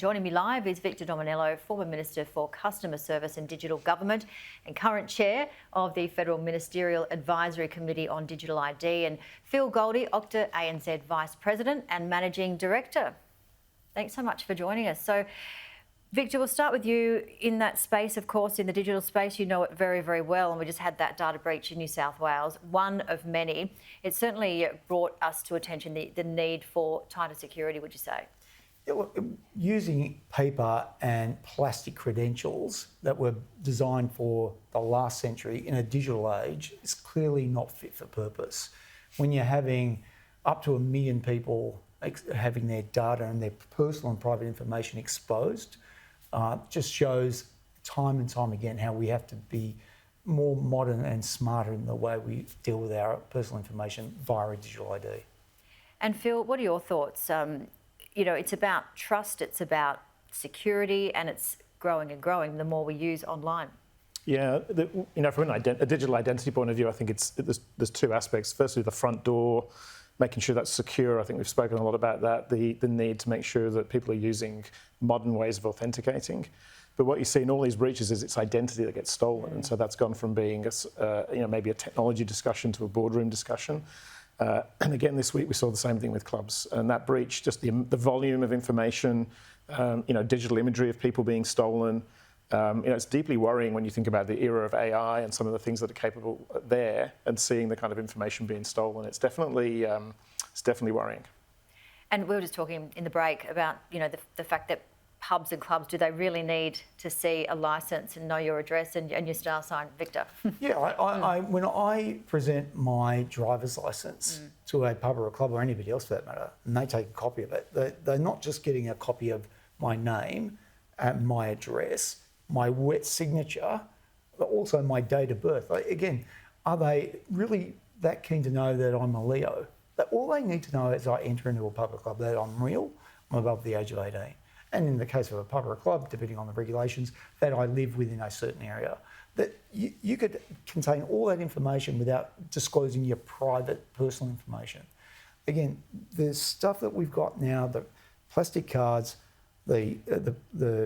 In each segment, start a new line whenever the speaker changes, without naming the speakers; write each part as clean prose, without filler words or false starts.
Joining me live is Victor Dominello, former Minister for Customer Service and Digital Government and current Chair of the Federal Ministerial Advisory Committee on Digital ID, and Phil Goldie, OKTA ANZ Vice President and Managing Director. Thanks so much for joining us. So, Victor, we'll start with you in that space, of course, in the digital space. You know it very, very well, and we just had that data breach in New South Wales, one of many. It certainly brought us to attention the need for tighter security, would you say?
Yeah, well, using paper and plastic credentials that were designed for the last century in a digital age is clearly not fit for purpose. When you're having up to 1 million people having their data and their personal and private information exposed, just shows time and time again how we have to be more modern and smarter in the way we deal with our personal information via a digital ID.
And Phil, what are your thoughts? You know, it's about trust, it's about security, and it's growing and growing the more we use online.
Yeah, from a digital identity point of view, I think there's two aspects. Firstly, the front door, making sure that's secure. I think we've spoken a lot about that, the need to make sure that people are using modern ways of authenticating. But what you see in all these breaches is it's identity that gets stolen. And so that's gone from being maybe a technology discussion to a boardroom discussion. And again, this week we saw the same thing with clubs, and that breach, just the volume of information, digital imagery of people being stolen. It's deeply worrying when you think about the era of AI and some of the things that are capable there, and seeing the kind of information being stolen. It's definitely worrying. And
we were just talking in the break about the fact that pubs and clubs, do they really need to see a licence and know your address and your star sign, Victor?
Yeah, when I present my driver's licence to a pub or a club or anybody else for that matter, and they take a copy of it, they're not just getting a copy of my name and my address, my wet signature, but also my date of birth. Again, are they really that keen to know that I'm a Leo? That all they need to know as I enter into a pub or club that I'm real, I'm above the age of 18. And in the case of a pub or a club, depending on the regulations, that I live within a certain area. That you could contain all that information without disclosing your private personal information. Again, the stuff that we've got now, the plastic cards, the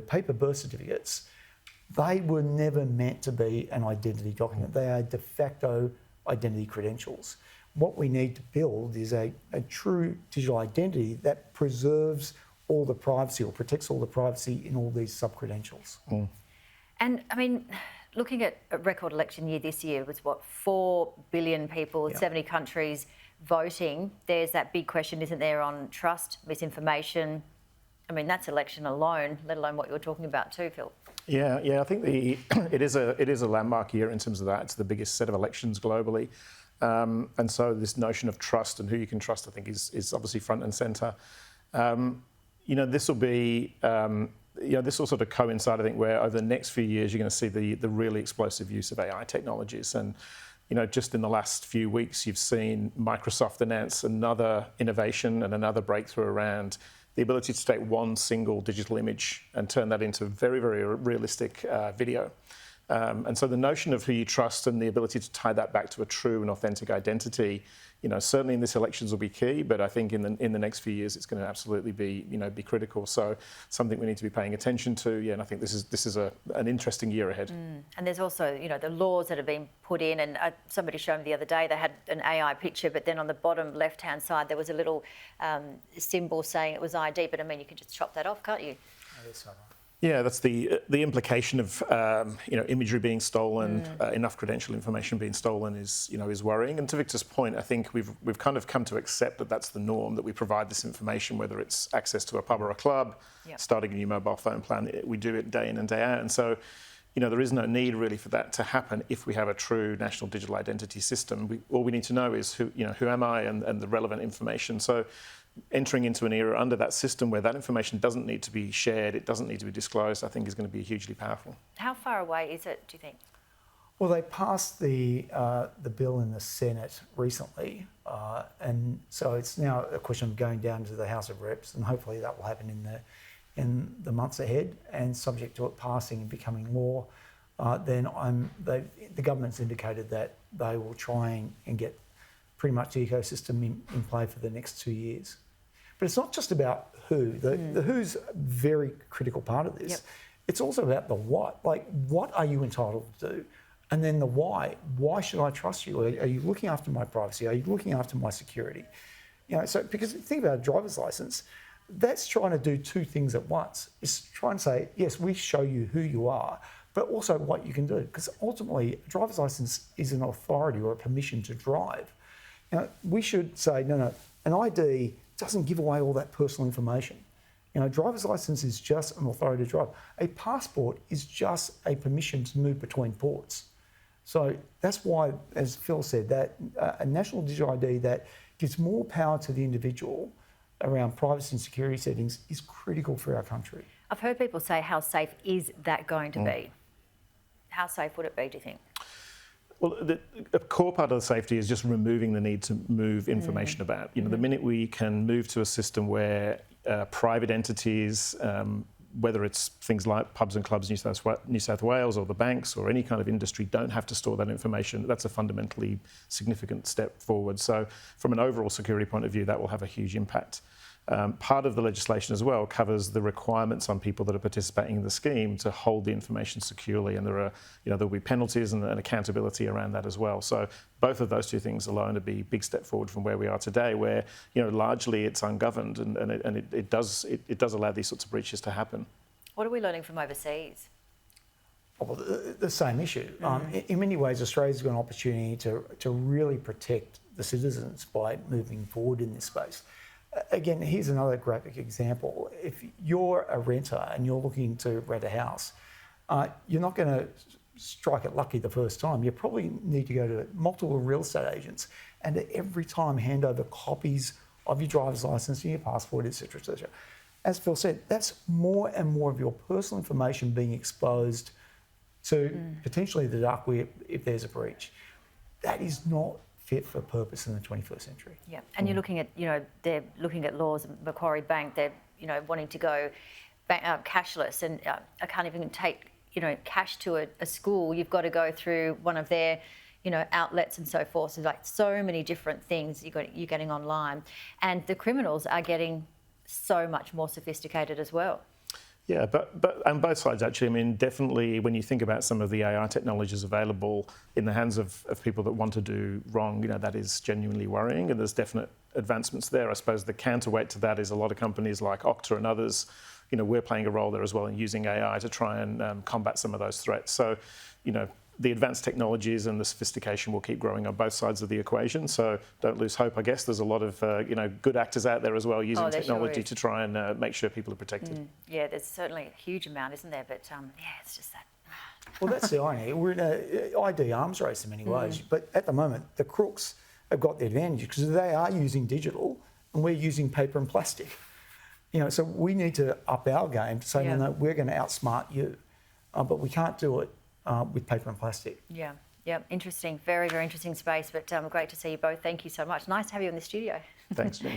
paper birth certificates, they were never meant to be an identity document. They are de facto identity credentials. What we need to build is a true digital identity that preserves all the privacy or protects all the privacy in all these sub-credentials.
And I mean, looking at a record election year this year was 4 billion people, 70 countries voting. There's that big question, isn't there, on trust, misinformation. I mean, that's election alone, let alone what you're talking about too, Phil.
Yeah, I think it is a landmark year in terms of that. It's the biggest set of elections globally. And so this notion of trust and who you can trust, I think, is obviously front and centre. This will be, this will sort of coincide, I think, where over the next few years you're going to see the really explosive use of AI technologies. And, just in the last few weeks, you've seen Microsoft announce another innovation and another breakthrough around the ability to take one single digital image and turn that into very, very realistic video. And so the notion of who you trust and the ability to tie that back to a true and authentic identity, certainly in this elections will be key, but I think in the next few years it's going to absolutely be critical. So something we need to be paying attention to. Yeah, and I think this is an interesting year ahead.
And there's also the laws that have been put in, and somebody showed me the other day they had an AI picture, but then on the bottom left-hand side there was a little symbol saying it was ID. But I mean, you can just chop that off, can't you?
Yeah, that's the implication of imagery being stolen, enough credential information being stolen is worrying. And to Victor's point, I think we've kind of come to accept that that's the norm, that we provide this information, whether it's access to a pub or a club, starting a new mobile phone plan. We do it day in and day out, and so there is no need really for that to happen if we have a true national digital identity system. All we need to know is who am I and the relevant information. So entering into an era under that system where that information doesn't need to be shared, it doesn't need to be disclosed, I think is going to be hugely powerful.
How far away is it, do you think?
Well, they passed the bill in the Senate recently, and so it's now a question of going down to the House of Reps, and hopefully that will happen in the months ahead. And subject to it passing and becoming law, then the government's indicated that they will try and get pretty much the ecosystem in play for the next 2 years. But it's not just about who. The who's a very critical part of this.
Yep.
It's also about the what. Like, what are you entitled to do? And then the why. Why should I trust you? Are you looking after my privacy? Are you looking after my security? You know, so because think about a driver's license, that's trying to do two things at once. It's trying to say, yes, we show you who you are, but also what you can do. Because ultimately, a driver's license is an authority or a permission to drive. You know, we should say, no, an ID doesn't give away all that personal information. You know, a driver's license is just an authority to drive. A passport is just a permission to move between ports. So that's why, as Phil said, that a national digital ID that gives more power to the individual around privacy and security settings is critical for our country.
I've heard people say, how safe is that going to be? How safe would it be, do you think?
Well, a core part of the safety is just removing the need to move information about. You know, the minute we can move to a system where private entities, whether it's things like pubs and clubs in New South Wales or the banks or any kind of industry, don't have to store that information, that's a fundamentally significant step forward. So from an overall security point of view, that will have a huge impact. Part of the legislation as well covers the requirements on people that are participating in the scheme to hold the information securely, and there'll be penalties and accountability around that as well. So both of those two things alone would be a big step forward from where we are today, where largely it's ungoverned, and it does allow these sorts of breaches to happen.
What are we learning from overseas?
Well, the same issue. In many ways, Australia's got an opportunity to really protect the citizens by moving forward in this space. Again, here's another graphic example. If you're a renter and you're looking to rent a house, you're not going to strike it lucky the first time. You probably need to go to multiple real estate agents and every time hand over copies of your driver's license and your passport, etc., etc. As Phil said, that's more and more of your personal information being exposed to potentially the dark web if there's a breach. That is not fit for purpose in the 21st century.
Yeah, and you're looking at, they're looking at laws. Macquarie Bank, they're, wanting to go cashless, and I can't even take, cash to a school. You've got to go through one of their, outlets and so forth. So like so many different things you're getting online, and the criminals are getting so much more sophisticated as well.
Yeah, but on both sides, actually. I mean, definitely when you think about some of the AI technologies available in the hands of people that want to do wrong, that is genuinely worrying, and there's definite advancements there. I suppose the counterweight to that is a lot of companies like OKTA and others, we're playing a role there as well in using AI to try and combat some of those threats. So, the advanced technologies and the sophistication will keep growing on both sides of the equation. So don't lose hope, I guess. There's a lot of good actors out there as well using technology to try and make sure people are protected.
Yeah, there's certainly a huge amount, isn't there? But it's just that.
Well, that's the irony. We're in an ID arms race in many ways, but at the moment, the crooks have got the advantage because they are using digital and we're using paper and plastic. So we need to up our game to say, no, we're going to outsmart you, but we can't do it with paper and plastic. Yeah, interesting. Very, very interesting space, but great to see you both. Thank you so much. Nice to have you in the studio.
Thanks, Jim.